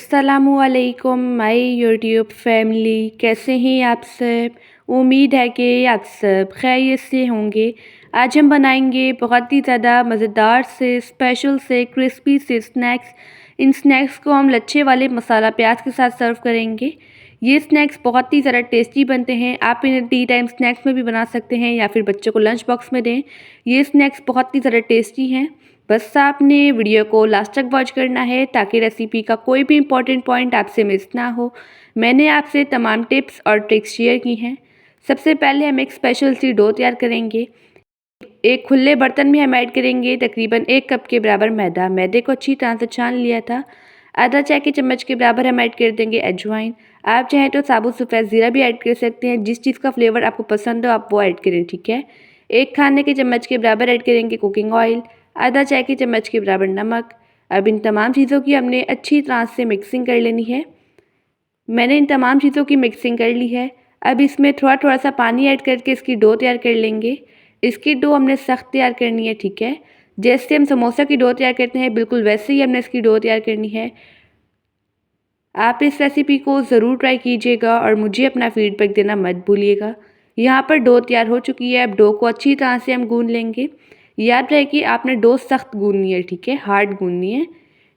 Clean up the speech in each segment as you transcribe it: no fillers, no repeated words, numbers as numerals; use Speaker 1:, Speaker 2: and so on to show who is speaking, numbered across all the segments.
Speaker 1: अस्सलामुअलैकुम my YouTube family, कैसे हैं आप सब। उम्मीद है कि आप सब खैरियत से होंगे। आज हम बनाएंगे बहुत ही ज़्यादा मज़ेदार से स्पेशल से क्रिस्पी से स्नैक्स। इन स्नैक्स को हम लच्छे वाले मसाला प्याज के साथ सर्व करेंगे। ये स्नैक्स बहुत ही ज़्यादा टेस्टी बनते हैं। आप इन्हें टी टाइम स्नैक्स में भी बना सकते हैं या फिर बच्चों को लंच बॉक्स में दें। ये स्नैक्स बहुत ही ज़्यादा टेस्टी हैं। बस आपने वीडियो को लास्ट तक वॉच करना है ताकि रेसिपी का कोई भी इम्पॉर्टेंट पॉइंट आपसे मिस ना हो। मैंने आपसे तमाम टिप्स और ट्रिक्स शेयर की हैं। सबसे पहले हम एक स्पेशल सी डो तैयार करेंगे। एक खुले बर्तन में हम ऐड करेंगे तकरीबन 1 कप के बराबर मैदा। मैदे को अच्छी तरह से छान लिया था। आधा चाय के चम्मच के बराबर हम ऐड कर देंगे अजवाइन। आप चाहें तो साबुत सफ़ेद ज़ीरा भी ऐड कर सकते हैं। जिस चीज़ का फ्लेवर आपको पसंद हो आप वो ऐड करें, ठीक है। 1 खाने के चम्मच के बराबर ऐड करेंगे कुकिंग ऑयल। आधा चाय के चम्मच के बराबर नमक। अब इन तमाम चीज़ों की हमने अच्छी तरह से मिक्सिंग कर लेनी है। मैंने इन तमाम चीज़ों की मिक्सिंग कर ली है। अब इसमें थोड़ा थोड़ा सा पानी ऐड करके इसकी डो तैयार कर लेंगे। इसकी डो हमने सख्त तैयार करनी है, ठीक है। जैसे हम समोसा की डो तैयार करते हैं बिल्कुल वैसे ही हमने इसकी डो तैयार करनी है। आप इस रेसिपी को ज़रूर ट्राई कीजिएगा और मुझे अपना फीडबैक देना मत भूलिएगा। यहाँ पर डो तैयार हो चुकी है। अब डो को अच्छी तरह से हम गूंद लेंगे। याद रहे कि आपने डो सख्त गूंदनी है, ठीक है, हार्ड गूंदनी है।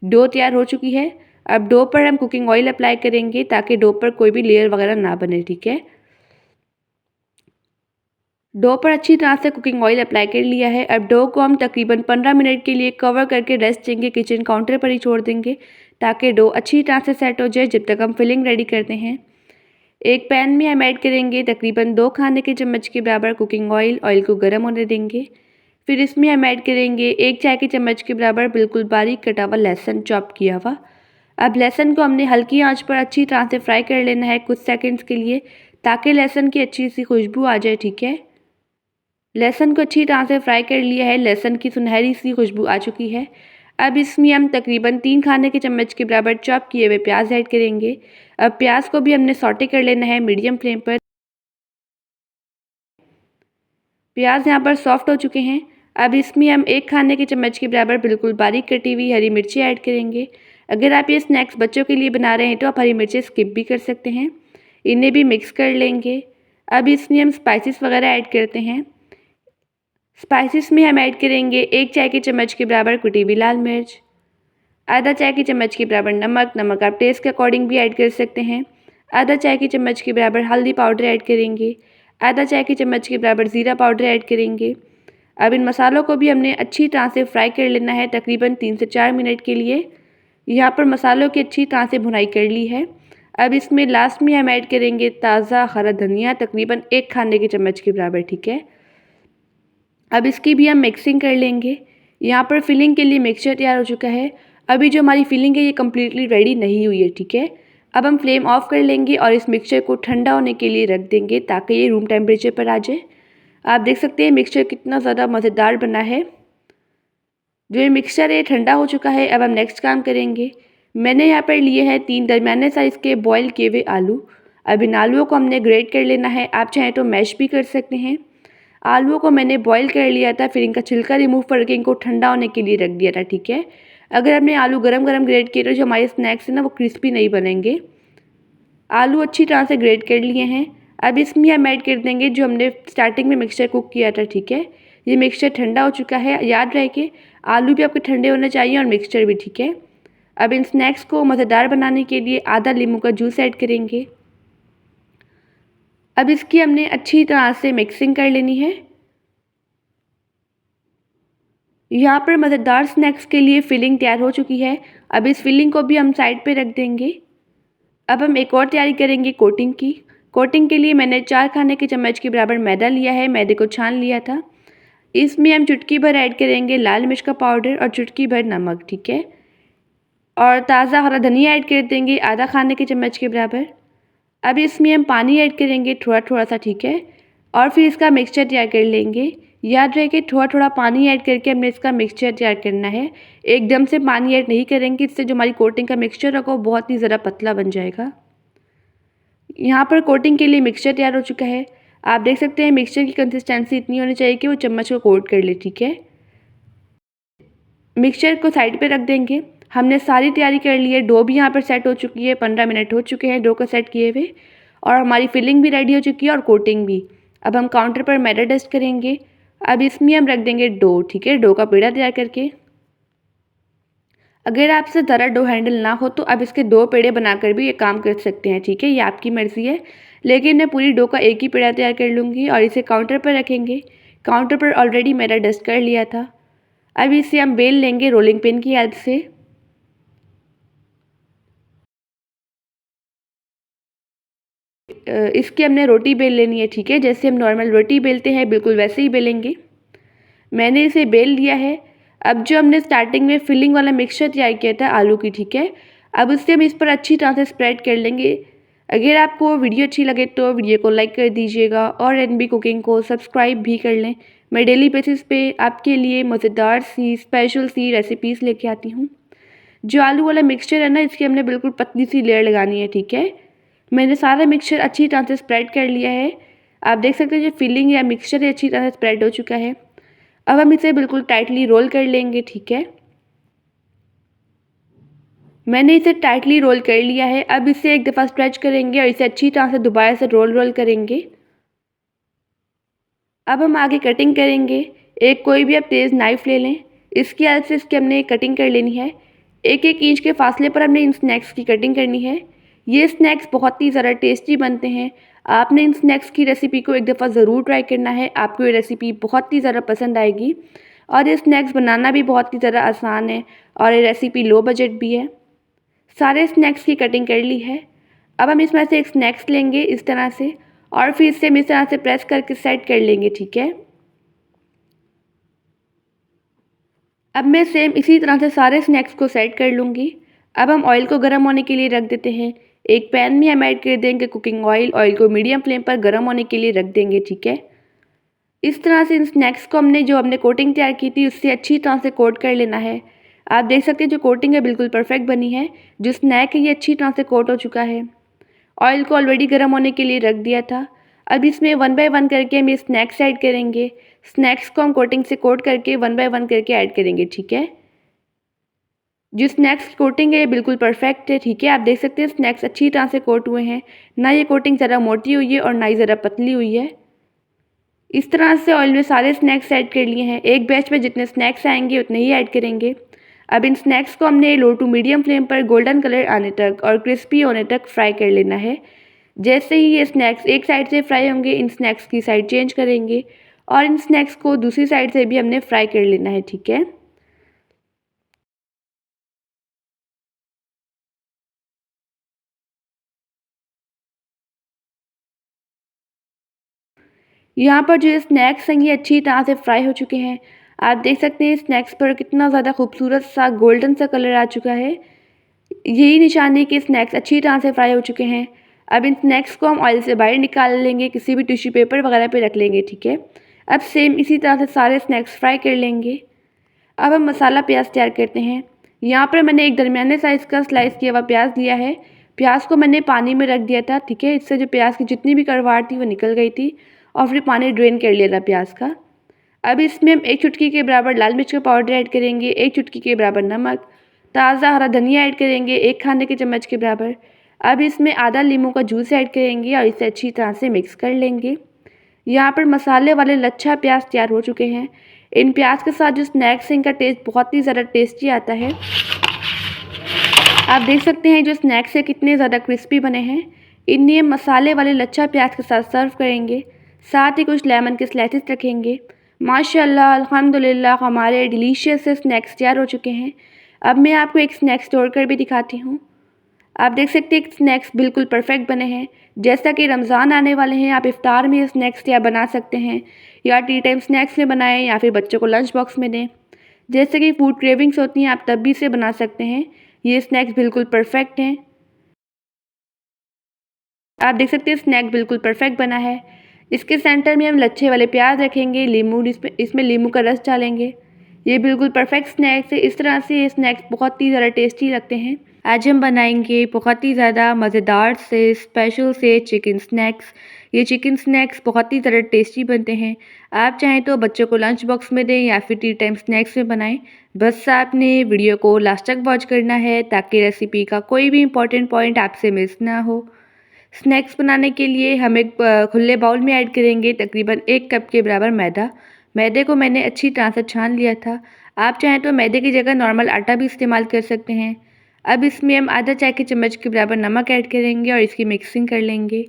Speaker 1: डो तैयार हो चुकी है। अब डो पर हम कुकिंग ऑयल अप्लाई करेंगे ताकि डो पर कोई भी लेयर वगैरह ना बने, ठीक है। डो पर अच्छी तरह से कुकिंग ऑयल अप्लाई कर लिया है। अब डो को हम तकरीबन 15 मिनट के लिए कवर करके रेस्ट देंगे। किचन काउंटर पर ही छोड़ देंगे ताकि डो अच्छी तरह से सेट हो जाए जब तक हम फिलिंग रेडी करते हैं। एक पैन में हम ऐड करेंगे तकरीबन 2 खाने के चम्मच के बराबर कुकिंग ऑयल। ऑयल को गर्म होने देंगे। फिर इसमें हम ऐड करेंगे 1 चाय के चम्मच के बराबर बिल्कुल बारीक कटा हुआ लहसुन चॉप किया हुआ। अब लहसुन को हमने हल्की आंच पर अच्छी तरह से फ्राई कर लेना है कुछ सेकंड्स के लिए ताकि लहसुन की अच्छी सी खुशबू आ जाए, ठीक है। लहसुन को अच्छी तरह से फ्राई कर लिया है। लहसुन की सुनहरी सी खुशबू आ चुकी है। अब इसमें हम तकरीबन 3 खाने के चम्मच के बराबर चॉप किए हुए प्याज ऐड करेंगे। अब प्याज को भी हमने सॉटे कर लेना है मीडियम फ्लेम पर। प्याज यहाँ पर सॉफ्ट हो चुके हैं। अब इसमें हम 1 खाने के चम्मच के बराबर बिल्कुल बारीक कटी हुई हरी मिर्ची ऐड करेंगे। अगर आप ये स्नैक्स बच्चों के लिए बना रहे हैं तो आप हरी मिर्ची स्किप भी कर सकते हैं। इन्हें भी मिक्स कर लेंगे। अब इसमें हम स्पाइसेस वगैरह ऐड करते हैं। स्पाइसेस में हम ऐड करेंगे 1 चाय के चम्मच के बराबर कुटी हुई लाल मिर्च। आधा चाय के चम्मच के बराबर नमक आप टेस्ट के अकॉर्डिंग भी ऐड कर सकते हैं। आधा चाय के चम्मच के बराबर हल्दी पाउडर ऐड करेंगे। आधा चाय के चम्मच के बराबर ज़ीरा पाउडर ऐड करेंगे। अब इन मसालों को भी हमने अच्छी तरह से फ्राई कर लेना है तकरीबन 3 से 4 मिनट के लिए। यहाँ पर मसालों की अच्छी तरह से भुनाई कर ली है। अब इसमें लास्ट में हम ऐड करेंगे ताज़ा हरा धनिया तकरीबन 1 खाने के चम्मच के बराबर, ठीक है। अब इसकी भी हम मिक्सिंग कर लेंगे। यहाँ पर फिलिंग के लिए मिक्सचर तैयार हो चुका है। अभी जो हमारी फिलिंग है ये कम्प्लीटली रेडी नहीं हुई है, ठीक है। अब हम फ्लेम ऑफ कर लेंगे और इस मिक्सचर को ठंडा होने के लिए रख देंगे ताकि ये रूम टेम्परेचर पर आ जाए। आप देख सकते हैं मिक्सचर कितना ज़्यादा मज़ेदार बना है। जो ये मिक्सचर है ठंडा हो चुका है। अब हम नेक्स्ट काम करेंगे। मैंने यहाँ पर लिए हैं 3 दरमियाने साइज़ के बॉयल किए हुए आलू। अब इन आलूओं को हमने ग्रेट कर लेना है। आप चाहें तो मैश भी कर सकते हैं। आलूओं को मैंने बॉईल कर लिया था, फिर इनका छिलका रिमूव करके इनको ठंडा होने के लिए रख दिया था, ठीक है। अगर हमने आलू गरम गरम ग्रेट किए तो जो हमारे स्नैक्स हैं ना वो क्रिस्पी नहीं बनेंगे। आलू अच्छी तरह से ग्रेट कर लिए हैं। अब इसमें हम ऐड कर देंगे जो हमने स्टार्टिंग में मिक्सचर कुक किया था, ठीक है। ये मिक्सचर ठंडा हो चुका है। याद रहे कि आलू भी आपके ठंडे होने चाहिए और मिक्सचर भी, ठीक है। अब इन स्नैक्स को मज़ेदार बनाने के लिए आधा नींबू का जूस ऐड करेंगे। अब इसकी हमने अच्छी तरह से मिक्सिंग कर लेनी है। यहाँ पर मज़ेदार स्नैक्स के लिए फिलिंग तैयार हो चुकी है। अब इस फिलिंग को भी हम साइड पे रख देंगे। अब हम एक और तैयारी करेंगे कोटिंग की। कोटिंग के लिए मैंने 4 खाने के चम्मच के बराबर मैदा लिया है। मैदे को छान लिया था। इसमें हम चुटकी भर ऐड करेंगे लाल मिर्च का पाउडर और चुटकी भर नमक, ठीक है। और ताज़ा हरा धनिया ऐड कर देंगे आधा खाने के चम्मच के बराबर। अब इसमें हम पानी ऐड करेंगे थोड़ा थोड़ा सा, ठीक है। और फिर इसका मिक्सचर तैयार कर लेंगे। याद रहे कि थोड़ा थोड़ा पानी ऐड करके हमने इसका मिक्सचर तैयार करना है। एकदम से पानी ऐड नहीं करेंगे, इससे जो हमारी कोटिंग का मिक्सचर होगा वो बहुत ही ज़रा पतला बन जाएगा। यहाँ पर कोटिंग के लिए मिक्सचर तैयार हो चुका है। आप देख सकते हैं मिक्सचर की कंसिस्टेंसी इतनी होनी चाहिए कि वो चम्मच को कोट कर ले, ठीक है। मिक्सचर को साइड पे रख देंगे। हमने सारी तैयारी कर ली है। डो भी यहाँ पर सेट हो चुकी है, 15 मिनट हो चुके हैं डो को सेट किए हुए, और हमारी फिलिंग भी रेडी हो चुकी है और कोटिंग भी। अब हम काउंटर पर मैदा डस्ट करेंगे। अब इसमें हम रख देंगे डो, ठीक है, डो का पेड़ा तैयार करके। अगर आपसे ज़रा डो हैंडल ना हो तो आप इसके 2 पेड़े बनाकर भी ये काम कर सकते हैं, ठीक है, ये आपकी मर्ज़ी है। लेकिन मैं पूरी डो का एक ही पेड़ा तैयार कर लूँगी और इसे काउंटर पर रखेंगे। काउंटर पर ऑलरेडी मैदा डस्ट कर लिया था। अब इसे हम बेल लेंगे रोलिंग पिन की हेल्प से। इसकी हमने रोटी बेल लेनी है, ठीक है, जैसे हम नॉर्मल रोटी बेलते हैं बिल्कुल वैसे ही बेलेंगे। मैंने इसे बेल लिया है। अब जो हमने स्टार्टिंग में फिलिंग वाला मिक्सचर तैयार किया था आलू की, ठीक है, अब उससे हम इस पर अच्छी तरह से स्प्रेड कर लेंगे। अगर आपको वीडियो अच्छी लगे तो वीडियो को लाइक कर दीजिएगा और एनबी कुकिंग को सब्सक्राइब भी कर लें। मैं डेली बेसिस पे आपके लिए मज़ेदार सी स्पेशल सी रेसिपीज़ लेके आती हूँ। जो आलू वाला मिक्सचर है ना, इसकी हमने बिल्कुल पतली सी लेयर लगानी है, ठीक है। मैंने सारा मिक्सचर अच्छी तरह से स्प्रेड कर लिया है। आप देख सकते हैं जो फिलिंग या मिक्सचर है अच्छी तरह से स्प्रेड हो चुका है। अब हम इसे बिल्कुल टाइटली रोल कर लेंगे, ठीक है। मैंने इसे टाइटली रोल कर लिया है। अब इसे एक दफ़ा स्ट्रेच करेंगे और इसे अच्छी तरह से दोबारा से रोल करेंगे। अब हम आगे कटिंग करेंगे। एक कोई भी आप तेज़ नाइफ़ ले लें, इसकी हेल्प से इसकी हमने कटिंग कर लेनी है। 1-1 इंच के फासले पर हमने इन स्नैक्स की कटिंग करनी है। ये स्नैक्स बहुत ही ज़्यादा टेस्टी बनते हैं। आपने इन स्नैक्स की रेसिपी को एक दफ़ा ज़रूर ट्राई करना है, आपको ये रेसिपी बहुत ही ज़्यादा पसंद आएगी। और ये स्नैक्स बनाना भी बहुत ही ज़्यादा आसान है और ये रेसिपी लो बजट भी है। सारे स्नैक्स की कटिंग कर ली है। अब हम इसमें से एक स्नैक्स लेंगे इस तरह से और फिर इसे हम इस तरह से प्रेस करके सेट कर लेंगे, ठीक है। अब मैं सेम इसी तरह से सारे स्नैक्स को सेट कर लूँगी। अब हम ऑयल को गर्म होने के लिए रख देते हैं। एक पैन में हम ऐड कर देंगे कुकिंग ऑयल। ऑयल को मीडियम फ्लेम पर गर्म होने के लिए रख देंगे, ठीक है। इस तरह से इन स्नैक्स को हमने कोटिंग तैयार की थी उससे अच्छी तरह से कोट कर लेना है। आप देख सकते हैं जो कोटिंग है बिल्कुल परफेक्ट बनी है। जो स्नैक है ये अच्छी तरह से कोट हो चुका है। ऑयल को ऑलरेडी गर्म होने के लिए रख दिया था। अब इसमें 1 बाय 1 करके हम ये स्नैक्स ऐड करेंगे। स्नैक्स को हम कोटिंग से कोट करके 1 बाय 1 करके ऐड करेंगे, ठीक है। जो स्नैक्स की कोटिंग है ये बिल्कुल परफेक्ट है, ठीक है। आप देख सकते हैं स्नैक्स अच्छी तरह से कोट हुए हैं, ना ये कोटिंग ज़रा मोटी हुई है और ना ही ज़रा पतली हुई है। इस तरह से ऑयल में सारे स्नैक्स ऐड कर लिए हैं। एक बैच में जितने स्नैक्स आएंगे उतने ही ऐड करेंगे। अब इन स्नैक्स को हमने लो टू मीडियम फ्लेम पर गोल्डन कलर आने तक और क्रिस्पी होने तक फ्राई कर लेना है। जैसे ही ये स्नैक्स एक साइड से फ्राई होंगे, इन स्नैक्स की साइड चेंज करेंगे और इन स्नैक्स को दूसरी साइड से भी हमने फ्राई कर लेना है, ठीक है। यहाँ पर जो स्नैक्स हैं ये अच्छी तरह से फ्राई हो चुके हैं। आप देख सकते हैं स्नैक्स पर कितना ज़्यादा खूबसूरत सा गोल्डन सा कलर आ चुका है। यही निशानी है कि स्नैक्स अच्छी तरह से फ्राई हो चुके हैं। अब इन स्नैक्स को हम ऑयल से बाहर निकाल लेंगे, किसी भी टिश्यू पेपर वगैरह पे रख लेंगे, ठीक है। अब सेम इसी तरह से सारे स्नैक्स फ्राई कर लेंगे। अब हम मसाला प्याज तैयार करते हैं। यहाँ पर मैंने एक दरमियाने साइज़ का स्लाइस किया हुआ प्याज लिया है। प्याज को मैंने पानी में रख दिया था, ठीक है, इससे जो प्याज की जितनी भी कड़वाहट थी वो निकल गई थी और फिर पानी ड्रेन कर लिया था प्याज का। अब इसमें हम 1 चुटकी के बराबर लाल मिर्च का पाउडर ऐड करेंगे, 1 चुटकी के बराबर नमक, ताज़ा हरा धनिया ऐड करेंगे 1 खाने के चम्मच के बराबर। अब इसमें आधा नींबू का जूस ऐड करेंगे और इसे अच्छी तरह से मिक्स कर लेंगे। यहाँ पर मसाले वाले लच्छा प्याज तैयार हो चुके हैं। इन प्याज के साथ जो स्नैक्स हैं इनका टेस्ट बहुत ही ज़्यादा टेस्टी आता है। आप देख सकते हैं जो स्नैक्स है कितने ज़्यादा क्रिस्पी बने हैं। इन्हें हम मसाले वाले लच्छा प्याज के साथ सर्व करेंगे। साथ ही कुछ लेमन के स्लाइसेस रखेंगे। माशाल्लाह अल्हम्दुलिल्लाह हमारे डिलीशियस से स्नैक्स तैयार हो चुके हैं। अब मैं आपको एक स्नैक्स तोड़ कर भी दिखाती हूँ। आप देख सकते हैं स्नैक्स बिल्कुल परफेक्ट बने हैं। जैसा कि रमज़ान आने वाले हैं, आप इफ्तार में ये स्नैक्स या बना सकते हैं या टी टाइम स्नैक्स में बनाएं या फिर बच्चों को लंच बॉक्स में दें। जैसे कि फूड क्रेविंग्स होती हैं, आप तब भी इसे बना सकते हैं। ये स्नैक्स बिल्कुल परफेक्ट हैं। आप देख सकते हैं स्नैक बिल्कुल परफेक्ट बना है। इसके सेंटर में हम लच्छे वाले प्याज रखेंगे, नींबू इसमें नींबू का रस डालेंगे। ये बिल्कुल परफेक्ट स्नैक्स है। इस तरह से ये स्नैक्स बहुत ही ज़्यादा टेस्टी लगते हैं। आज हम बनाएंगे बहुत ही ज़्यादा मज़ेदार से स्पेशल से चिकन स्नैक्स। ये चिकन स्नैक्स बहुत ही ज़्यादा टेस्टी बनते हैं। आप चाहें तो बच्चों को लंच बॉक्स में दें या फिर टी टाइम स्नैक्स में बनाएं। बस आपने वीडियो को लास्ट तक वॉच करना है ताकि रेसिपी का कोई भी इम्पोर्टेंट पॉइंट आपसे मिस ना हो। स्नैक्स बनाने के लिए हम एक खुले बाउल में ऐड करेंगे तकरीबन 1 कप के बराबर मैदा। मैदे को मैंने अच्छी तरह से छान लिया था। आप चाहें तो मैदे की जगह नॉर्मल आटा भी इस्तेमाल कर सकते हैं। अब इसमें हम आधा चाय के चम्मच के बराबर नमक ऐड करेंगे और इसकी मिक्सिंग कर लेंगे।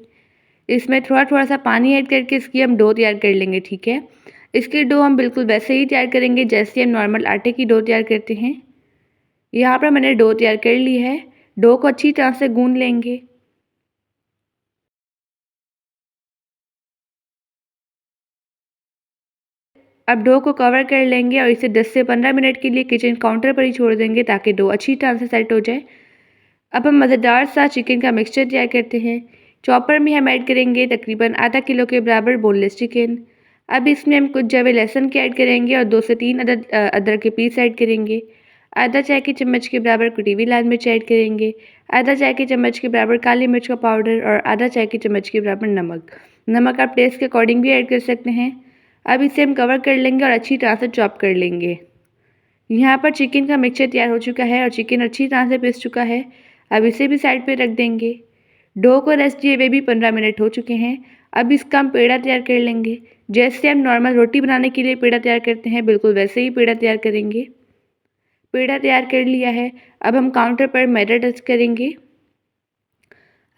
Speaker 1: इसमें थोड़ा-थोड़ा सा पानी ऐड करके इसकी हम डो तैयार कर लेंगे, ठीक है? इसकी डो हम बिल्कुल वैसे ही तैयार करेंगे जैसे हम नॉर्मल आटे की डो तैयार करते हैं। यहाँ पर मैंने डो तैयार कर ली है। डो को अच्छी तरह से गूँध लेंगे। अब डो को कवर कर लेंगे और इसे 10 से 15 मिनट के लिए किचन काउंटर पर ही छोड़ देंगे ताकि डो अच्छी तरह से सेट हो जाए। अब हम मज़ेदार सा चिकन का मिक्सचर तैयार करते हैं। चॉपर में हम ऐड करेंगे तकरीबन आधा किलो के बराबर बोनलेस चिकन। अब इसमें हम कुछ जवे लहसुन के ऐड करेंगे और 2 से 3 अदद अदरक के पीस ऐड करेंगे। आधा चाय की चम्मच के बराबर कुटी हुई लाल मिर्च ऐड करेंगे। आधा चाय की चम्मच के बराबर काली मिर्च का पाउडर और आधा चाय की चम्मच के बराबर नमक। नमक आप टेस्ट के अकॉर्डिंग भी ऐड कर सकते हैं। अब इसे हम कवर कर लेंगे और अच्छी तरह से चॉप कर लेंगे। यहाँ पर चिकन का मिक्सचर तैयार हो चुका है और चिकन अच्छी तरह से पिस चुका है। अब इसे भी साइड पे रख देंगे। डो को रेस्ट दिए हुए भी 15 मिनट हो चुके हैं। अब इसका हम पेड़ा तैयार कर लेंगे। जैसे हम नॉर्मल रोटी बनाने के लिए पेड़ा तैयार करते हैं बिल्कुल वैसे ही पेड़ा तैयार करेंगे। पेड़ा तैयार कर लिया है। अब हम काउंटर पर मैदा डस्ट करेंगे।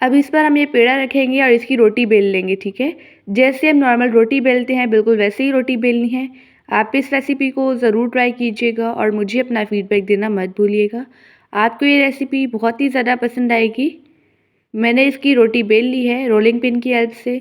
Speaker 1: अब इस पर हम ये पेड़ा रखेंगे और इसकी रोटी बेल लेंगे, ठीक है? जैसे हम नॉर्मल रोटी बेलते हैं बिल्कुल वैसे ही रोटी बेलनी है। आप इस रेसिपी को ज़रूर ट्राई कीजिएगा और मुझे अपना फीडबैक देना मत भूलिएगा। आपको ये रेसिपी बहुत ही ज़्यादा पसंद आएगी। मैंने इसकी रोटी बेल ली है रोलिंग पिन की हेल्प से।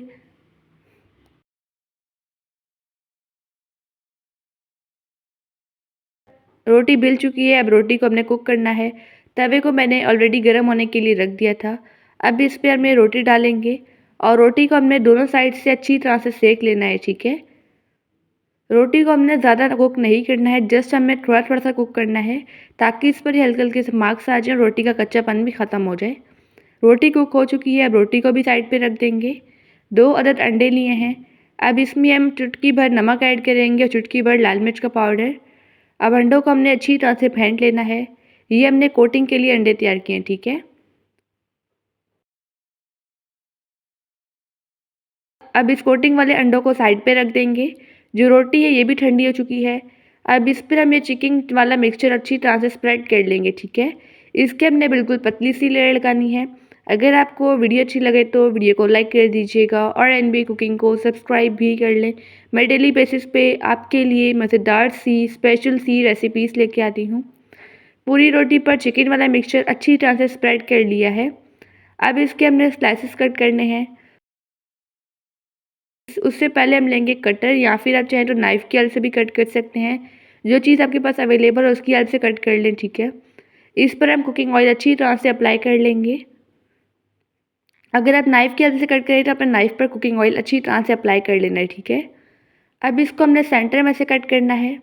Speaker 1: रोटी बिल चुकी है। अब रोटी को हमने कुक करना है। तवे को मैंने ऑलरेडी गर्म होने के लिए रख दिया था। अब इस पे हमने रोटी डालेंगे और रोटी को हमने दोनों साइड से अच्छी तरह से सेक लेना है, ठीक है? रोटी को हमने ज़्यादा कुक नहीं करना है, जस्ट हमें थोड़ा-थोड़ा सा कुक करना है ताकि इस पर ही हल्के-हल्के से मार्क्स आ जाएँ और रोटी का कच्चापन भी ख़त्म हो जाए। रोटी कुक हो चुकी है। अब रोटी को भी साइड पे रख देंगे। 2 अदद अंडे लिए हैं। अब इसमें हम चुटकी भर नमक ऐड करेंगे और चुटकी भर लाल मिर्च का पाउडर। अब अंडों को हमने अच्छी तरह से फेंट लेना है। ये हमने कोटिंग के लिए अंडे तैयार किए हैं, ठीक है? अब इस कोटिंग वाले अंडों को साइड पे रख देंगे। जो रोटी है ये भी ठंडी हो चुकी है। अब इस पर हम ये चिकन वाला मिक्सचर अच्छी तरह से स्प्रेड कर लेंगे, ठीक है? इसके हमने बिल्कुल पतली सी लेयर लगानी है। अगर आपको वीडियो अच्छी लगे तो वीडियो को लाइक कर दीजिएगा और एनबी कुकिंग को सब्सक्राइब भी कर लें। मैं डेली बेसिस पे आपके लिए मज़ेदार सी स्पेशल सी रेसिपीज़ लेके आती हूँ। पूरी रोटी पर चिकन वाला मिक्सचर अच्छी तरह से स्प्रेड कर लिया है। अब इसके हमने स्लाइसेस कट करने हैं। उससे पहले हम लेंगे कटर या फिर आप चाहें तो नाइफ़ की हेल्प से भी कट कर सकते हैं। जो चीज़ आपके पास अवेलेबल हो उसकी हेल्प से कट कर लें, ठीक है? इस पर हम कुकिंग ऑयल अच्छी तरह से अप्लाई कर लेंगे। अगर आप नाइफ़ की हेल्प से कट करें तो अपने नाइफ़ पर कुकिंग ऑयल अच्छी तरह से अप्लाई कर लेना है, ठीक है? अब इसको हमने सेंटर में से कट करना है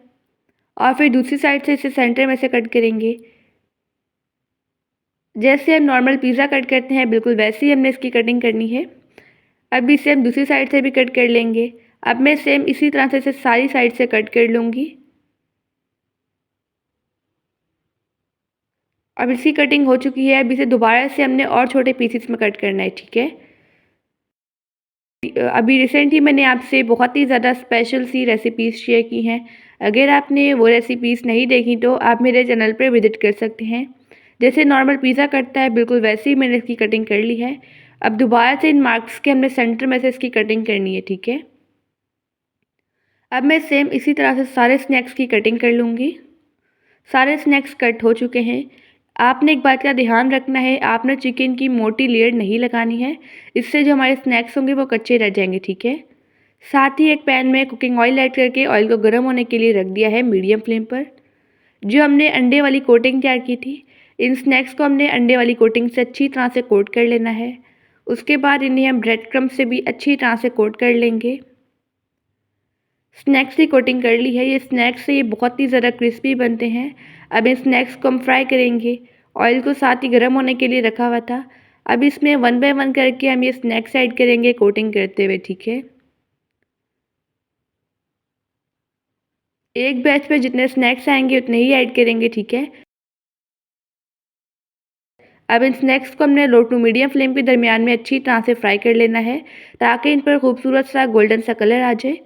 Speaker 1: और फिर दूसरी साइड से इसे सेंटर में से कट करेंगे। जैसे हम नॉर्मल पिज़्ज़ा कट करते हैं बिल्कुल वैसे ही हमने इसकी कटिंग करनी है। अब इसे हम दूसरी साइड से भी कट कर लेंगे। अब मैं सेम इसी तरह से इसे सारी साइड से कट कर लूँगी। अब इसकी कटिंग हो चुकी है। अब इसे दोबारा से हमने और छोटे पीसेस में कट करना है, ठीक है? अभी रिसेंटली मैंने आपसे बहुत ही ज़्यादा स्पेशल सी रेसिपीज़ शेयर की हैं। अगर आपने वो रेसिपीज़ नहीं देखी तो आप मेरे चैनल पर विज़िट कर सकते हैं। जैसे नॉर्मल पिज़्ज़ा कटता है बिल्कुल वैसे ही मैंने इसकी कटिंग कर ली है। अब दोबारा से इन मार्क्स के हमने सेंटर में से इसकी कटिंग करनी है, ठीक है? अब मैं सेम इसी तरह से सारे स्नैक्स की कटिंग कर लूँगी। सारे स्नैक्स कट हो चुके हैं। आपने एक बात का ध्यान रखना है, आपने चिकन की मोटी लेयर नहीं लगानी है। इससे जो हमारे स्नैक्स होंगे वो कच्चे रह जाएंगे, ठीक है? साथ ही एक पैन में कुकिंग ऑयल ऐड करके ऑयल को गर्म होने के लिए रख दिया है मीडियम फ्लेम पर। जो हमने अंडे वाली कोटिंग तैयार की थी, इन स्नैक्स को हमने अंडे वाली कोटिंग से अच्छी तरह से कोट कर लेना है। उसके बाद इन्हें हम ब्रेड क्रम्ब से भी अच्छी तरह से कोट कर लेंगे। स्नैक्स की कोटिंग कर ली है। ये स्नैक्स से ये बहुत ही ज़्यादा क्रिस्पी बनते हैं। अब इन स्नैक्स को हम फ्राई करेंगे। ऑयल को साथ ही गर्म होने के लिए रखा हुआ था। अब इसमें वन बाय वन करके हम ये स्नैक्स ऐड करेंगे कोटिंग करते हुए, ठीक है? एक बैच में जितने स्नैक्स आएंगे उतने ही ऐड करेंगे, ठीक है। अब इन स्नैक्स को हमने लो टू मीडियम फ्लेम के दरमियान में अच्छी तरह से फ्राई कर लेना है, ताकि इन पर खूबसूरत सा गोल्डन सा कलर आ जाए।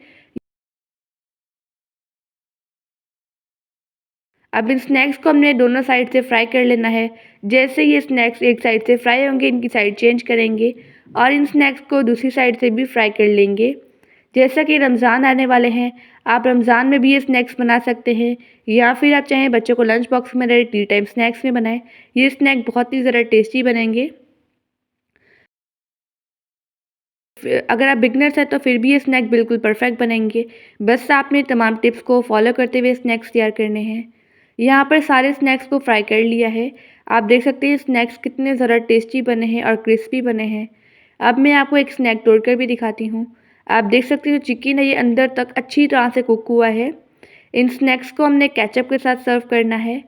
Speaker 1: अब इन स्नैक्स को हमने दोनों साइड से फ्राई कर लेना है। जैसे ये स्नैक्स एक साइड से फ्राई होंगे, इनकी साइड चेंज करेंगे और इन स्नैक्स को दूसरी साइड से भी फ्राई कर लेंगे। जैसा कि रमज़ान आने वाले हैं, आप रमज़ान में भी ये स्नैक्स बना सकते हैं, या फिर आप चाहें बच्चों को लंच बॉक्स में रहे टी टाइम स्नैक्स में बनाएं। ये स्नैक बहुत ही ज़्यादा टेस्टी बनेंगे। अगर आप बिगनर्स हैं तो फिर भी ये स्नैक बिल्कुल परफेक्ट बनेंगे। बस आपने तमाम टिप्स को फॉलो करते हुए स्नैक्स तैयार करने हैं। यहाँ पर सारे स्नैक्स को फ्राई कर लिया है। आप देख सकते हैं स्नैक्स कितने ज़रा टेस्टी बने हैं और क्रिस्पी बने हैं। अब मैं आपको एक स्नैक तोड़कर भी दिखाती हूँ। आप देख सकते हैं जो चिकन है ये अंदर तक अच्छी तरह से कुक हुआ है। इन स्नैक्स को हमने केचप के साथ सर्व करना है।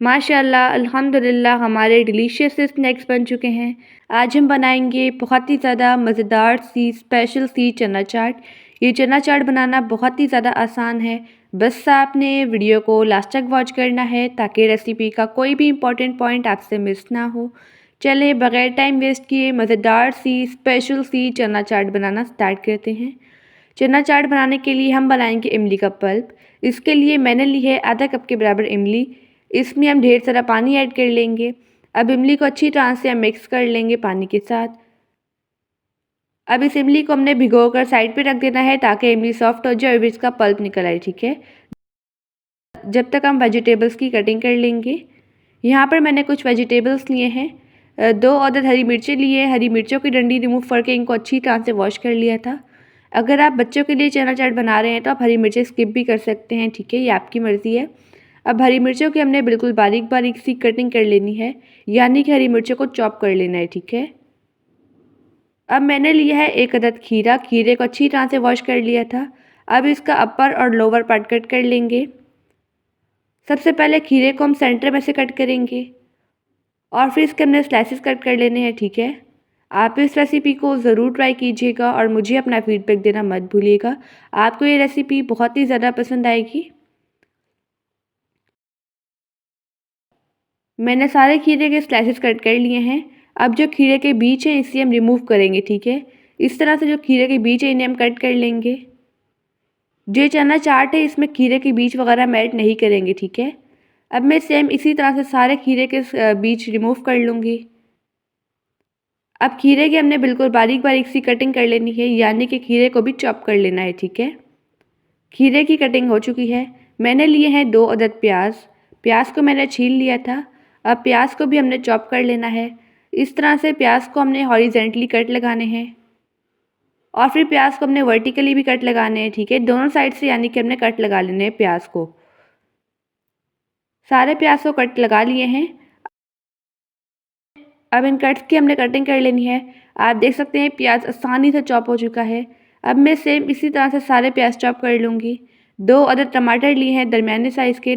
Speaker 1: माशाल्लाह अल्हम्दुलिल्लाह हमारे डिलीशियस से स्नैक्स बन चुके हैं। आज हम बनाएंगे बहुत ही ज़्यादा मज़ेदार सी स्पेशल सी चना चाट। ये चना चाट बनाना बहुत ही ज़्यादा आसान है। बस आपने वीडियो को लास्ट तक वॉच करना है ताकि रेसिपी का कोई भी इम्पोर्टेंट पॉइंट आपसे मिस ना हो। चलिए बगैर टाइम वेस्ट किए मज़ेदार सी स्पेशल सी चना चाट बनाना स्टार्ट करते हैं। चना चाट बनाने के लिए हम बनाएंगे इमली का पल्प। इसके लिए मैंने ली है आधा कप के बराबर इमली। इसमें हम ढेर सारा पानी ऐड कर लेंगे। अब इमली को अच्छी तरह से हम मिक्स कर लेंगे पानी के साथ। अब इस इमली को हमने भिगोकर साइड पे रख देना है ताकि इमली सॉफ्ट हो जाए और इसका पल्प निकल आए, ठीक है। जब तक हम वेजिटेबल्स की कटिंग कर लेंगे। यहाँ पर मैंने कुछ वेजिटेबल्स लिए हैं। 2 अदद हरी मिर्चें लिए। हरी मिर्चों की डंडी रिमूव करके इनको अच्छी तरह से वॉश कर लिया था। अगर आप बच्चों के लिए चना चाट बना रहे हैं तो आप हरी मिर्चें स्किप भी कर सकते हैं, ठीक है, ये आपकी मर्ज़ी है। अब हरी मिर्चों की हमने बिल्कुल बारीक बारीक सी कटिंग कर लेनी है, यानी कि हरी मिर्चों को चॉप कर लेना है, ठीक है। अब मैंने लिया है 1 अदद खीरा। खीरे को अच्छी तरह से वॉश कर लिया था। अब इसका अपर और लोअर पार्ट कट कर लेंगे। सबसे पहले खीरे को हम सेंटर में से कट करेंगे और फिर इसके हमने स्लाइसेस कट कर लेने हैं, ठीक है। आप इस रेसिपी को ज़रूर ट्राई कीजिएगा और मुझे अपना फीडबैक देना मत भूलिएगा। आपको ये रेसिपी बहुत ही ज़्यादा पसंद आएगी। मैंने सारे खीरे के स्लाइसेस कट कर लिए हैं। अब जो खीरे के बीज हैं इसे हम रिमूव करेंगे, ठीक है। इस तरह से जो खीरे के बीज हैं इन्हें हम कट कर लेंगे। जो चना चाट है इसमें खीरे के बीज वगैरह हम ऐड नहीं करेंगे, ठीक है। अब मैं सेम इसी तरह से सारे खीरे के बीज रिमूव कर लूँगी। अब खीरे की हमने बिल्कुल बारीक बारीक सी कटिंग कर लेनी है, यानी कि खीरे को भी चॉप कर लेना है, ठीक है। खीरे की कटिंग हो चुकी है। मैंने लिए हैं 2 अदद प्याज। प्याज को मैंने छील लिया था। अब प्याज को भी हमने चॉप कर लेना है। इस तरह से प्याज को हमने हॉरिजेंटली कट लगाने हैं और फिर प्याज को हमने वर्टिकली भी कट लगाने हैं, ठीक है, दोनों साइड से, यानी कि हमने कट लगा लेने हैं प्याज को। सारे प्याज को कट लगा लिए हैं। अब इन कट्स की हमने कटिंग कर लेनी है। आप देख सकते हैं प्याज आसानी से चॉप हो चुका है। अब मैं सेम इसी तरह से सारे प्याज चॉप कर लूँगी। 2 अदद टमाटर लिए हैं दरमियाने साइज़ के।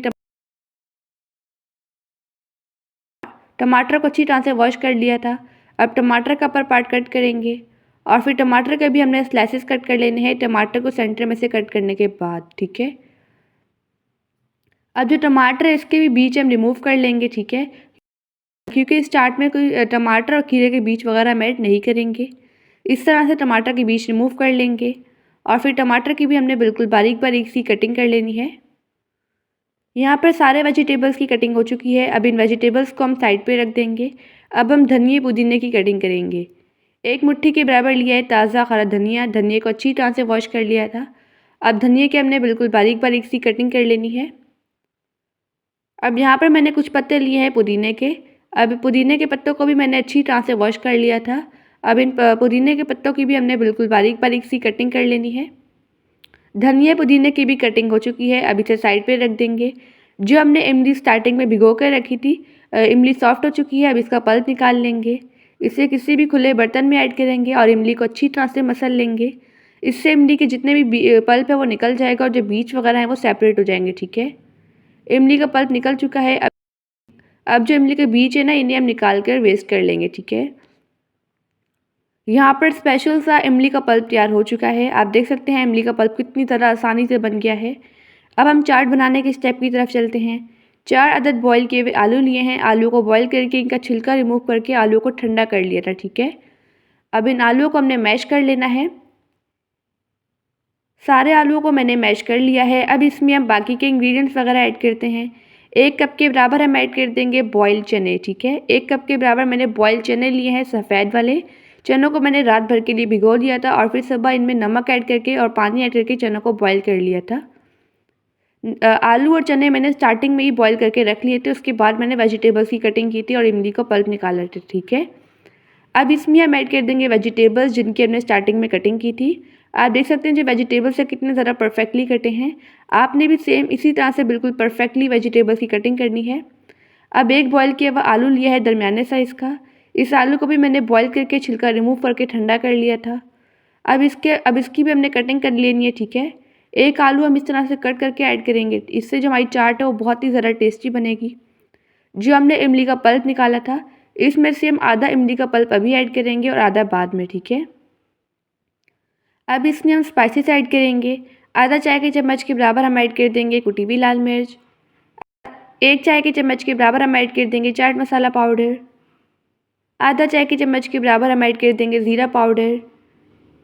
Speaker 1: टमाटर को अच्छी तरह से वॉश कर लिया था। अब टमाटर का अपर पार्ट कट करेंगे और फिर टमाटर के भी हमने स्लाइसेस कट कर लेने हैं, टमाटर को सेंटर में से कट करने के बाद, ठीक है। अब जो टमाटर है इसके भी बीज हम रिमूव कर लेंगे, ठीक है, क्योंकि इस चाट में कोई टमाटर और खीरे के बीज वगैरह हम ऐड नहीं करेंगे। इस तरह से टमाटर के बीज रिमूव कर लेंगे और फिर टमाटर की भी हमने बिल्कुल बारीक बारीक सी कटिंग कर लेनी है। यहाँ पर सारे वेजिटेबल्स की कटिंग हो चुकी है। अब इन वेजिटेबल्स को हम साइड पे रख देंगे। अब हम धनिए पुदीने की कटिंग करेंगे। 1 मुट्ठी के बराबर लिया है ताज़ा हरा धनिया। धनिए को अच्छी तरह से वॉश कर लिया था। अब धनिए के हमने बिल्कुल बारीक बारीक सी कटिंग कर लेनी है। अब यहाँ पर मैंने कुछ पत्ते लिए हैं पुदीने के। अब पुदीने के पत्तों को भी मैंने अच्छी तरह से वॉश कर लिया था। अब इन पुदीने के पत्तों की भी हमने बिल्कुल बारीक बारीक सी कटिंग कर लेनी है। धनिया पुदीने की भी कटिंग हो चुकी है। अब इसे साइड पे रख देंगे। जो हमने इमली स्टार्टिंग में भिगो कर रखी थी, इमली सॉफ्ट हो चुकी है। अब इसका पल्प निकाल लेंगे। इसे किसी भी खुले बर्तन में ऐड करेंगे और इमली को अच्छी तरह से मसल लेंगे। इससे इमली के जितने भी पल्प है वो निकल जाएगा और जो बीज वगैरह हैं वो सेपरेट हो जाएंगे, ठीक है। इमली का पल्प निकल चुका है। अब जो इमली के बीज है ना इन्हें हम निकाल कर वेस्ट कर लेंगे, ठीक है। यहाँ पर स्पेशल सा इमली का पल्प तैयार हो चुका है। आप देख सकते हैं इमली का पल्प कितनी तरह आसानी से बन गया है। अब हम चाट बनाने के स्टेप की तरफ चलते हैं। 4 अदद बॉईल किए हुए आलू लिए हैं। आलू को बॉईल करके इनका छिलका रिमूव करके आलू को ठंडा कर लिया था, ठीक है। अब इन आलूओं को हमने मैश कर लेना है। सारे आलूओं को मैंने मैश कर लिया है। अब इसमें हम बाकी के इंग्रेडिएंट्स वगैरह ऐड करते हैं। 1 कप के बराबर हम ऐड कर देंगे बॉइल्ड चने, ठीक है। 1 कप के बराबर मैंने बॉइल्ड चने लिए हैं, सफ़ेद वाले। चनों को मैंने रात भर के लिए भिगो लिया था और फिर सुबह इनमें नमक ऐड करके और पानी ऐड करके चनों को बॉईल कर लिया था। आलू और चने मैंने स्टार्टिंग में ही बॉईल करके रख लिए थे। उसके बाद मैंने वेजिटेबल्स की कटिंग की थी और इमली को पल्प निकाला था, ठीक है। अब इसमें हम ऐड कर देंगे वेजिटेबल्स जिनकी हमने स्टार्टिंग में कटिंग की थी। आप देख सकते हैं जो वेजिटेबल्स है कितने ज़्यादा परफेक्टली कटे हैं। आपने भी सेम इसी तरह से बिल्कुल परफेक्टली वेजिटेबल्स की कटिंग करनी है। अब एक बॉईल किया हुआ आलू लिया है दरमियाने साइज़ का। इस आलू को भी मैंने बॉईल करके छिलका रिमूव करके ठंडा कर लिया था। अब इसकी भी हमने कटिंग कर लेनी है, ठीक है। एक आलू हम इस तरह से कट करके ऐड करेंगे। इससे जो हमारी चाट है वो बहुत ही ज़्यादा टेस्टी बनेगी। जो हमने इमली का पल्प निकाला था, इसमें से हम आधा इमली का पल्प अभी ऐड करेंगे और आधा बाद में, ठीक है। अब इसमें हम स्पाइसेस ऐड करेंगे। आधा चाय के चम्मच के बराबर हम ऐड कर देंगे कुटी हुई लाल मिर्च। 1 चाय के चम्मच के बराबर हम ऐड कर देंगे चाट मसाला पाउडर। आधा चाय के चम्मच के बराबर हम ऐड कर देंगे ज़ीरा पाउडर।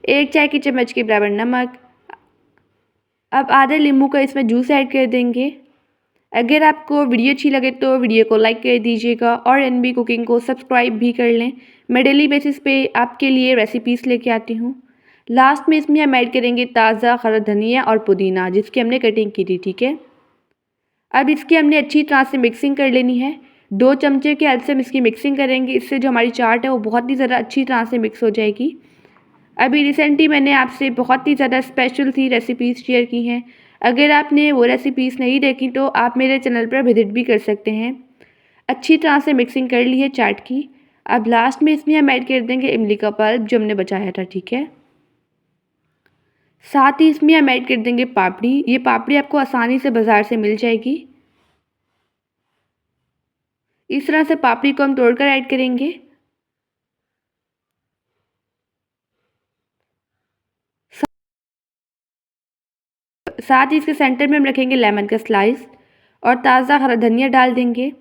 Speaker 1: 1 चाय के चम्मच के बराबर नमक। अब आधे नींबू का इसमें जूस ऐड कर देंगे। अगर आपको वीडियो अच्छी लगे तो वीडियो को लाइक कर दीजिएगा और एनबी कुकिंग को सब्सक्राइब भी कर लें। मैं डेली बेसिस पे आपके लिए रेसिपीज़ लेके आती हूँ। लास्ट में इसमें हम ऐड करेंगे ताज़ा हरा धनिया और पुदीना जिसकी हमने कटिंग की थी, ठीक है। अब इसकी हमने अच्छी तरह से मिक्सिंग कर लेनी है। 2 चमचे की हेल्प से हम इसकी मिक्सिंग करेंगे। इससे जो हमारी चाट है वो बहुत ही ज़्यादा अच्छी तरह से मिक्स हो जाएगी। अभी रिसेंटली मैंने आपसे बहुत ही ज़्यादा स्पेशल सी रेसिपीज़ शेयर की हैं। अगर आपने वो रेसिपीज़ नहीं देखी तो आप मेरे चैनल पर विजिट भी कर सकते हैं। अच्छी तरह से मिक्सिंग कर ली है चाट की। अब लास्ट में इसमें हम ऐड कर देंगे इमली का पल्प जो हमने बचाया था, ठीक है। साथ ही इसमें हम ऐड कर देंगे पापड़ी। ये पापड़ी आपको आसानी से बाज़ार से मिल जाएगी। इस तरह से पापड़ी को हम तोड़कर ऐड करेंगे। साथ ही इसके सेंटर में हम रखेंगे लेमन का स्लाइस और ताज़ा हरा धनिया डाल देंगे।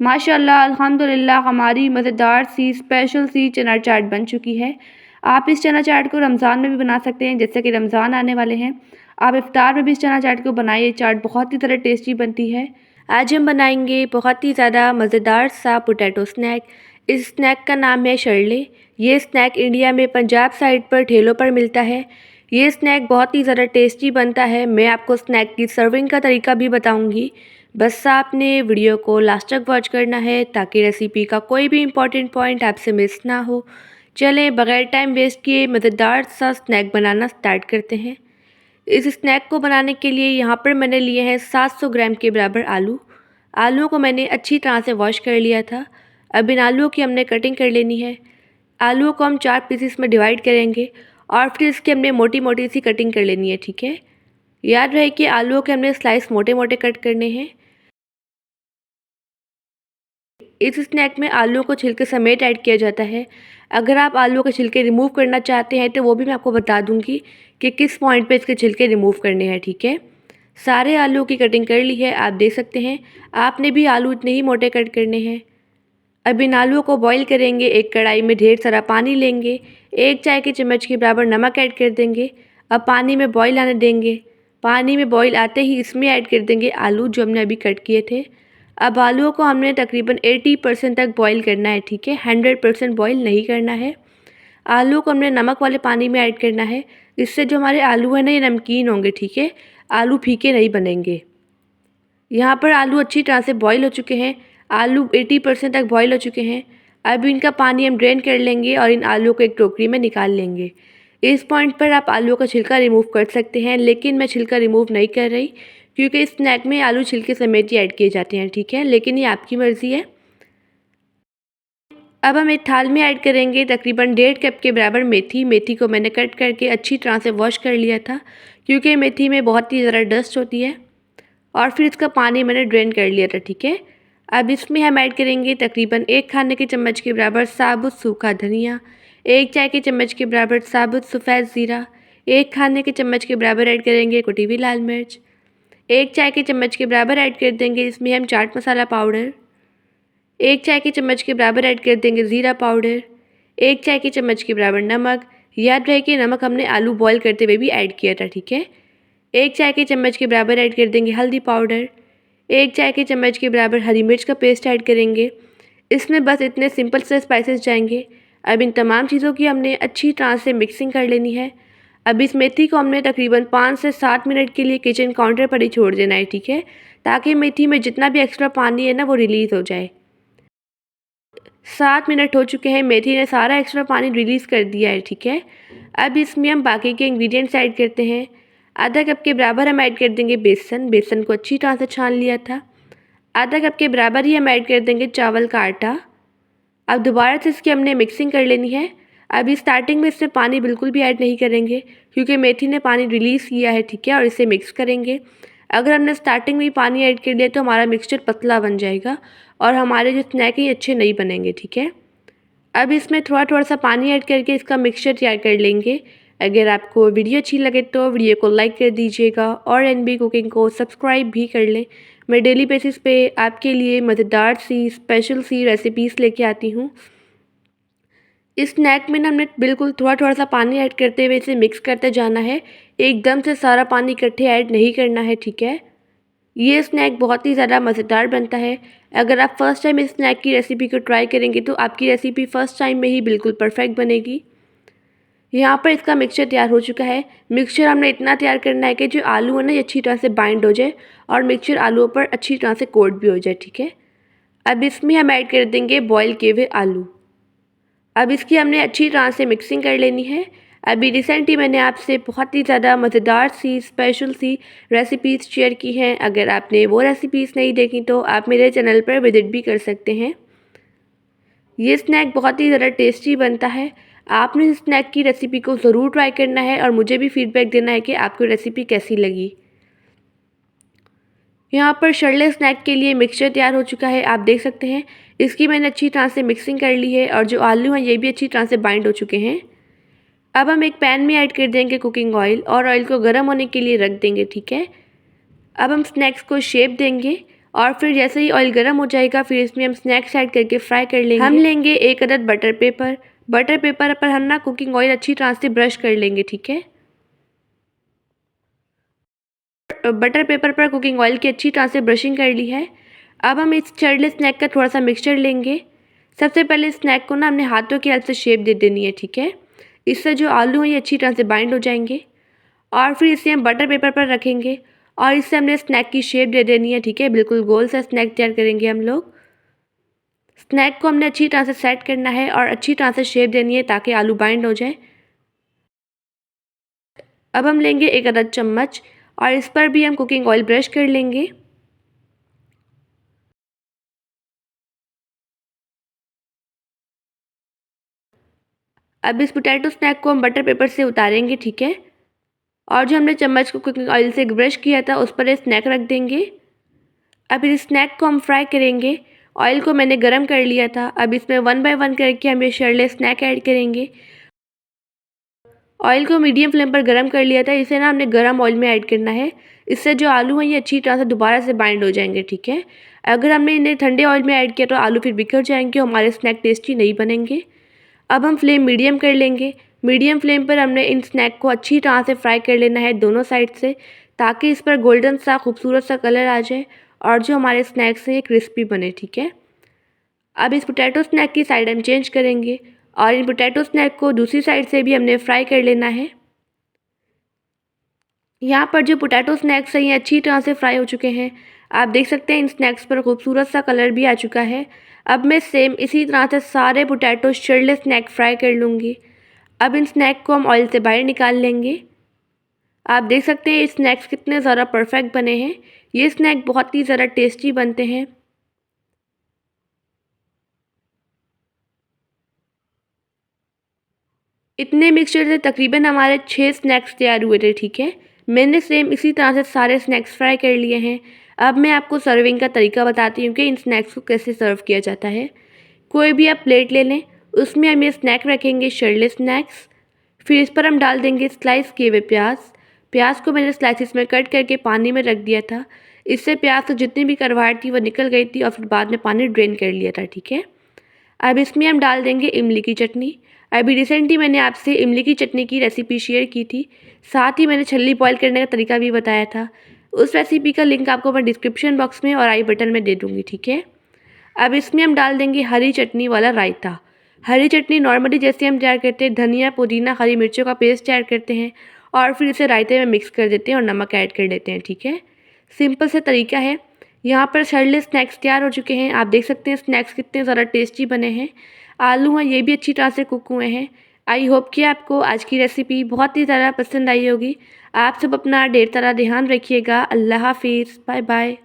Speaker 1: माशाल्लाह अल्हम्दुलिल्लाह हमारी मज़ेदार सी स्पेशल सी चना चाट बन चुकी है। आप इस चना चाट को रमज़ान में भी बना सकते हैं, जैसे कि रमज़ान आने वाले हैं। आप इफ्तार में भी इस चना चाट को बनाइए। चाट बहुत ही ज़्यादा टेस्टी बनती है। आज हम बनाएंगे बहुत ही ज़्यादा मज़ेदार सा पोटैटो स्नैक। इस स्नैक का नाम है शर्ले। ये स्नैक इंडिया में पंजाब साइड पर ठेलों पर मिलता है। ये स्नैक बहुत ही ज़्यादा टेस्टी बनता है। मैं आपको स्नैक की सर्विंग का तरीका भी बताऊंगी। बस आपने वीडियो को लास्ट तक वॉच करना है ताकि रेसिपी का कोई भी इम्पॉर्टेंट पॉइंट आपसे मिस ना हो। चलें बगैर टाइम वेस्ट किए मज़ेदार सा स्नैक बनाना स्टार्ट करते हैं। इस स्नैक को बनाने के लिए यहाँ पर मैंने लिए हैं 700 ग्राम के बराबर आलू। आलूओं को मैंने अच्छी तरह से वॉश कर लिया था। अब इन आलूओं की हमने कटिंग कर लेनी है। आलूओं को हम 4 पीसेस में डिवाइड करेंगे और फिर इसकी हमने मोटी मोटी सी कटिंग कर लेनी है, ठीक है। याद रहे कि आलूओं के हमने स्लाइस मोटे मोटे कट करने हैं। इस स्नैक में आलूओं को छिलके समेत ऐड किया जाता है। अगर आप आलूओं के छिलके रिमूव करना चाहते हैं तो वो भी मैं आपको बता दूंगी कि किस पॉइंट पे इसके छिलके रिमूव करने हैं, ठीक है। सारे आलूओं की कटिंग कर ली है। आप देख सकते हैं आपने भी आलू इतने ही मोटे कट करने हैं। अब इन आलूओं को बॉईल करेंगे। एक कढ़ाई में ढेर सारा पानी लेंगे। 1 चाय के चम्मच के बराबर नमक ऐड कर देंगे। अब पानी में बॉईल आने देंगे। पानी में बॉईल आते ही इसमें ऐड कर देंगे आलू जो हमने अभी कट किए थे। अब आलूओं को हमने तकरीबन 80% तक बॉईल करना है, ठीक है। 100% बॉईल नहीं करना है। आलू को हमने नमक वाले पानी में ऐड करना है। इससे जो हमारे आलू हैं ना ये नमकीन होंगे, ठीक है। आलू फीके नहीं बनेंगे। यहाँ पर आलू अच्छी तरह से बॉईल हो चुके हैं। आलू 80% तक बॉईल हो चुके हैं। अब इनका पानी हम ड्रेन कर लेंगे और इन आलूओं को एक टोकरी में निकाल लेंगे। इस पॉइंट पर आप आलूओं का छिलका रिमूव कर सकते हैं, लेकिन मैं छिलका रिमूव नहीं कर रही क्योंकि इस स्नैक में आलू छिलके समेत ही ऐड किए जाते हैं, ठीक है। लेकिन ये आपकी मर्ज़ी है। अब हम एक थाल में ऐड करेंगे तकरीबन 1.5 कप के बराबर मेथी। मेथी को मैंने कट करके अच्छी तरह से वॉश कर लिया था क्योंकि मेथी में बहुत ही ज़्यादा डस्ट होती है। और फिर इसका पानी मैंने ड्रेन कर लिया था, ठीक है। अब इसमें हम ऐड करेंगे तकरीबन 1 खाने के चम्मच के बराबर साबुत सूखा धनिया। 1 चाय के चम्मच के बराबर साबुत सफ़ेद ज़ीरा। 1 खाने के चम्मच के बराबर ऐड करेंगे कुटी हुई लाल मिर्च। 1 चाय के चम्मच के बराबर ऐड कर देंगे इसमें हम चाट मसाला पाउडर। 1 चाय के चम्मच के बराबर ऐड कर देंगे ज़ीरा पाउडर। 1 चाय के चम्मच के बराबर नमक। याद रहे कि नमक हमने आलू बॉईल करते हुए भी ऐड किया था, ठीक है। 1 चाय के चम्मच के बराबर ऐड कर देंगे हल्दी पाउडर। 1 चाय के चम्मच के बराबर हरी मिर्च का पेस्ट ऐड करेंगे। इसमें बस इतने सिंपल से स्पाइसेस जाएंगे। अब इन तमाम चीज़ों की हमने अच्छी तरह से मिक्सिंग कर लेनी है। अब इस मेथी को हमने तकरीबन 5 से 7 मिनट के लिए किचन काउंटर पर ही छोड़ देना है, ठीक है, ताकि मेथी में जितना भी एक्स्ट्रा पानी है ना वो रिलीज़ हो जाए। 7 मिनट हो चुके हैं, मेथी ने सारा एक्स्ट्रा पानी रिलीज़ कर दिया है, ठीक है। अब इसमें हम बाकी के इंग्रेडिएंट्स ऐड करते हैं। आधा कप के बराबर हम ऐड कर देंगे बेसन। बेसन को अच्छी तरह से छान लिया था। आधा कप के बराबर ही हम ऐड कर देंगे चावल का आटा। अब दोबारा से इसकी हमने मिक्सिंग कर लेनी है। अभी स्टार्टिंग में इसमें पानी बिल्कुल भी ऐड नहीं करेंगे क्योंकि मेथी ने पानी रिलीज़ किया है, ठीक है, और इसे मिक्स करेंगे। अगर हमने स्टार्टिंग में ही पानी ऐड कर दिया तो हमारा मिक्सचर पतला बन जाएगा और हमारे जो स्नैक है अच्छे नहीं बनेंगे, ठीक है। अब इसमें थोड़ा थोड़ा सा पानी ऐड करके इसका मिक्सचर तैयार कर लेंगे। अगर आपको वीडियो अच्छी लगे तो वीडियो को लाइक कर दीजिएगा और एनबी कुकिंग को सब्सक्राइब भी कर लें। मैं डेली बेसिस पे आपके लिए मज़ेदार सी स्पेशल सी रेसिपीज़ लेके आती हूँ। इस स्नैक में ना हमने बिल्कुल थोड़ा थोड़ा सा पानी ऐड करते हुए इसे मिक्स करते जाना है। एकदम से सारा पानी इकट्ठे ऐड नहीं करना है, ठीक है। ये स्नैक बहुत ही ज़्यादा मज़ेदार बनता है। अगर आप फर्स्ट टाइम इस स्नैक की रेसिपी को ट्राई करेंगे तो आपकी रेसिपी फ़र्स्ट टाइम में ही बिल्कुल परफेक्ट बनेगी। यहाँ पर इसका मिक्सचर तैयार हो चुका है। मिक्सचर हमने इतना तैयार करना है कि जो आलू है ना ये अच्छी तरह से बाइंड हो जाए और मिक्सचर आलूओं पर अच्छी तरह से कोट भी हो जाए, ठीक है। अब इसमें हम ऐड कर देंगे बॉयल किए हुए आलू। अब इसकी हमने अच्छी तरह से मिक्सिंग कर लेनी है। अभी रिसेंटली मैंने आपसे बहुत ही ज़्यादा मज़ेदार सी स्पेशल सी रेसिपीज़ शेयर की हैं। अगर आपने वो रेसिपीज़ नहीं देखी तो आप मेरे चैनल पर विजिट भी कर सकते हैं। ये स्नैक बहुत ही ज़्यादा टेस्टी बनता है। आपने इस स्नैक की रेसिपी को ज़रूर ट्राई करना है और मुझे भी फीडबैक देना है कि आपको रेसिपी कैसी लगी। यहाँ पर शर्ले स्नैक के लिए मिक्सचर तैयार हो चुका है, आप देख सकते हैं। इसकी मैंने अच्छी तरह से मिक्सिंग कर ली है और जो आलू हैं ये भी अच्छी तरह से बाइंड हो चुके हैं। अब हम एक पैन में ऐड कर देंगे कुकिंग ऑयल और ऑयल को गर्म होने के लिए रख देंगे, ठीक है। अब हम स्नैक्स को शेप देंगे और फिर जैसे ही ऑयल गर्म हो जाएगा फिर इसमें हम स्नैक्स ऐड करके फ्राई कर लेंगे। हम लेंगे 1 अदद बटर पेपर। बटर पेपर पर हम ना कुकिंग ऑयल अच्छी तरह से ब्रश कर लेंगे, ठीक है। बटर पेपर पर कुकिंग ऑयल की अच्छी तरह से ब्रशिंग कर ली है। अब हम इस चरले स्नैक का थोड़ा सा मिक्सचर लेंगे। सबसे पहले स्नैक को ना हमने हाथों की हेल्प से शेप दे देनी है, ठीक है। इससे जो आलू हैं ये अच्छी तरह से बाइंड हो जाएंगे और फिर इसे हम बटर पेपर पर रखेंगे और इससे हमने स्नैक की शेप दे देनी है, ठीक है। बिल्कुल गोल सा स्नैक तैयार करेंगे हम लोग। स्नैक को हमने अच्छी तरह से सेट करना है और अच्छी तरह से शेप देनी है ताकि आलू बाइंड हो जाए। अब हम लेंगे 1 अदद चम्मच और इस पर भी हम कुकिंग ऑयल ब्रश कर लेंगे। अब इस पोटैटो स्नैक को हम बटर पेपर से उतारेंगे, ठीक है, और जो हमने चम्मच को कुकिंग ऑयल से ब्रश किया था उस पर ये स्नैक रख देंगे। अब इस स्नैक को हम फ्राई करेंगे। ऑयल को मैंने गरम कर लिया था। अब इसमें 1 बाय 1 करके हम ये शर्ले स्नैक ऐड करेंगे। ऑयल को मीडियम फ्लेम पर गरम कर लिया था, इसे ना हमने गरम ऑयल में ऐड करना है। इससे जो आलू हैं ये अच्छी तरह से दोबारा से बाइंड हो जाएंगे, ठीक है। अगर हमने इन्हें ठंडे ऑयल में ऐड किया तो आलू फिर बिखर जाएंगे और हमारे स्नैक टेस्टी नहीं बनेंगे। अब हम फ्लेम मीडियम कर लेंगे। मीडियम फ्लेम पर हमने इन स्नैक को अच्छी तरह से फ्राई कर लेना है दोनों साइड से, ताकि इस पर गोल्डन सा खूबसूरत सा कलर आ जाए और जो हमारे स्नैक्स हैं ये क्रिस्पी बने, ठीक है। अब इस पोटैटो स्नैक की साइड हम चेंज करेंगे और इन पोटैटो स्नैक को दूसरी साइड से भी हमने फ्राई कर लेना है। यहाँ पर जो पोटैटो स्नैक्स हैं ये अच्छी तरह से फ्राई हो चुके हैं। आप देख सकते हैं इन स्नैक्स पर खूबसूरत सा कलर भी आ चुका है। अब मैं सेम इसी तरह से सारे पोटैटो शर्ले स्नैक फ्राई कर लूँगी। अब इन स्नैक को हम ऑयल से बाहर निकाल लेंगे। आप देख सकते हैं ये स्नैक्स कितने ज़्यादा परफेक्ट बने हैं। ये स्नैक बहुत ही ज़्यादा टेस्टी बनते हैं। इतने मिक्सचर से तकरीबन हमारे 6 स्नैक्स तैयार हुए थे, ठीक है। मैंने सेम इसी तरह से सारे स्नैक्स फ्राई कर लिए हैं। अब मैं आपको सर्विंग का तरीका बताती हूँ कि इन स्नैक्स को कैसे सर्व किया जाता है। कोई भी आप प्लेट ले लें, उसमें हम ये स्नैक रखेंगे, शर्ले स्नैक्स। फिर इस पर हम डाल देंगे स्लाइस किए हुए प्याज। प्याज को मैंने स्लाइसिस में कट करके पानी में रख दिया था। इससे प्याज से जितनी भी करवाहट थी वो निकल गई थी और फिर बाद में पानी ड्रेन कर लिया था, ठीक है। अब इसमें हम डाल देंगे इमली की चटनी। अभी रिसेंटली मैंने आपसे इमली की चटनी की रेसिपी शेयर की थी, साथ ही मैंने छल्ली बॉयल करने का तरीका भी बताया था। उस रेसिपी का लिंक आपको मैं डिस्क्रिप्शन बॉक्स में और आई बटन में दे दूँगी, ठीक है। अब इसमें हम डाल देंगे हरी चटनी वाला रायता। हरी चटनी नॉर्मली जैसे हम तैयार करते हैं, धनिया, पुदीना, हरी मिर्चों का पेस्ट तैयार करते हैं और फिर इसे रायते में मिक्स कर देते हैं और नमक ऐड कर देते हैं, ठीक है। सिंपल सा तरीका है। यहाँ पर सड़ले स्नैक्स तैयार हो चुके हैं। आप देख सकते हैं स्नैक्स कितने ज़्यादा टेस्टी बने हैं। आलू हैं, ये भी अच्छी तरह से कुक हुए हैं। आई होप कि आपको आज की रेसिपी बहुत ही ज़्यादा पसंद आई होगी। आप सब अपना ढेर सारा ध्यान रखिएगा। अल्लाह हाफिज़, बाय बाय।